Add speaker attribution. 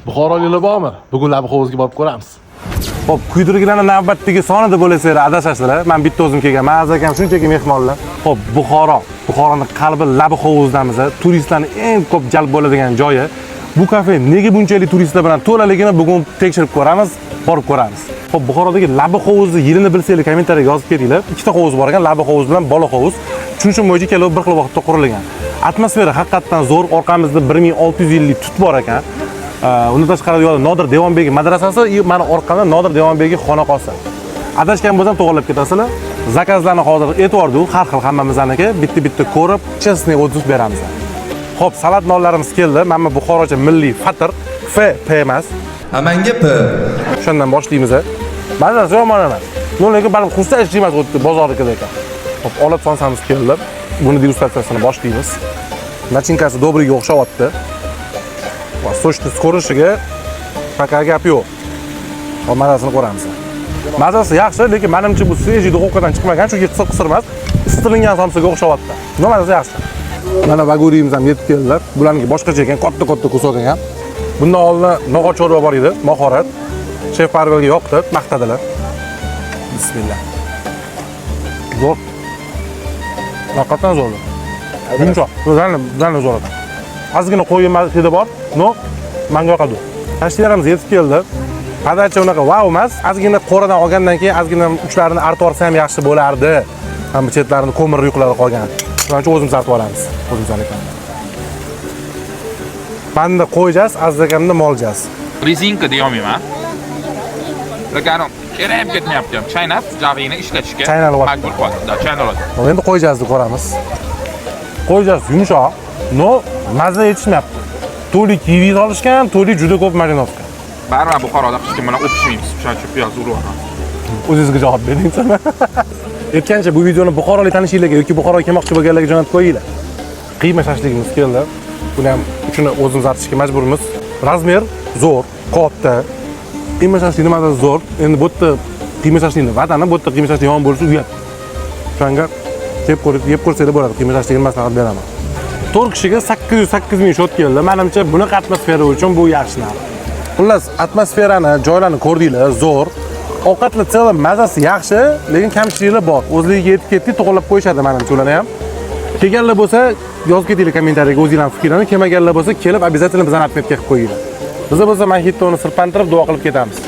Speaker 1: Buxoroliklar bormi? Bugun labi hovuzga borib ko'ramiz.
Speaker 2: Xo'p, kuydirgilarning navbatdagi sonida bo'lasizlar, adashasizlar. Men bitta o'zim kelganman, azakam shunchaki mehmonlar. Xo'p, Buxoroning qalbi labi hovuzdamiz. Turistlarning eng ko'p jalb bo'ladigan joyi. Bu kafe nega bunchalik turistlar bilan to'laligini bugun tekshirib ko'ramiz, borib ko'ramiz. Xo'p, Buxorodagi labi hovuzni yilini bilsanglar, kommentariyga yozib ketinglar. Ikkita hovuz bor ekan, labi hovuz bilan bola hovuz. Tushunishim bo'yicha ikkalovi bir xil vaqtda qurilgan. Atmosfera haqiqatan zo'r. Orqamizda 1600 yillik tut bor ekan. Uni tashqarida yo'lda Nodir Devonbek madrasasi, mana orqamda Nodir Devonbek xonaqosi. Adashgan bo'lsam to'g'rilab ketasizlar. Zakazlarni hozir e'tiborda har xil hammamizniki bitta ko'rib, chestni o'tib beramiz. Xo'p, salat nonlarimiz keldi. Mana Buxorocha milliy fatr, P emas.
Speaker 3: Amanga P.
Speaker 2: Shundan boshlaymiz. Mazasi yomon emas. Lekin balki xusta ish emas o'tdi bozornikida ekan. Xo'p, olat sonsamiz keldi. Buni degustatsiyasini boshlaymiz. Nachinkasi dobriga o'xshayapti. Va sochni ko'rishiga faqat gap yo'q. Va mazasini ko'ramiz. Mazasi yaxshi, lekin menimcha bu svejiy duxovkadan chiqmagan, chunki qisir emas, isitilingan somsaga o'xshayapti. Nima mazasi yaxshi. Mana bagurimiz ham yetib keldilar. Bularniki boshqacha ekan, katta kusok ekan. Bundan oldin nog'och chorva bor edi, mahorat. Chef Parvelga yoqdi, maqtadilar. Bismillah. Zo'r. Haqiqatan zo'r. Yumshoq, o'zani zo'r. Ozgina qo'yim hidi bor. No, menga yoqadi. Tashlarimiz yetib keldi. Padacha unaqa wow emas. Ozgina qo'radan olgandan keyin ozgina uchlarini artib olsa ham yaxshi bo'lardi. Hamma chetlarini ko'mir yuqlari qolgan. Shuning uchun o'zimiz artib olamiz. O'zimizdan ekan. Banda qo'yacağız, azdagamda molacağız.
Speaker 4: Rezinka deyolmayman. Lekin kerayib ketmayapti. Chaynab, javini ishlatishga majbur qildi. Chaynaladi.
Speaker 2: Endi qo'yacağız deb ko'ramiz. Qo'yacağız yumshoq. No, mazza yetishmayapti. To'li kivi solishgan, to'li juda ko'p marinovka.
Speaker 4: Baribir Buxoroda qishki bilan o'pishmaymiz. Shuning uchun piyoz urib.
Speaker 2: O'zingizga javob bering sana. Aytgancha bu videoni buxorolik tanishinglarga yoki Buxoroga kelmoqchi bo'lganlarga jo'natib qo'yinglar. Qiyma shashligimiz keldi. Buni ham uchini o'zimiz artishga majburmiz. Razmer zo'r, katta. Qiyma shashlik nimada zo'r. Endi bu yerda qiyma shashlikni vatani, bu yerda qiyma shashlik yomon bo'lishi uyat. Shunga yeb ko'rsanglar bo'ladi. Qiyma shashlikni maslahat beraman. 4 kishiga 808 ming shot keldi. Menimcha bunaqa atmosfera uchun bu yaxshi narx. Xullas, atmosferani, joylarni ko'rdinglar, zo'r. Ovqatlar chelab mazasi yaxshi, lekin kamchiliklar bor. O'zligiga yetib ketdi, to'g'rilab qo'yishadi menimcha ularni ham. Kelganlar bo'lsa, yozib ketinglar kommentariyga o'zingizlarning fikrlarini. Kelmaganlar bo'lsa, kelib обязательно bizani atmetga qilib qo'yinglar. Biz bo'lsa Mahitoni sirpantirib duo qilib ketamiz.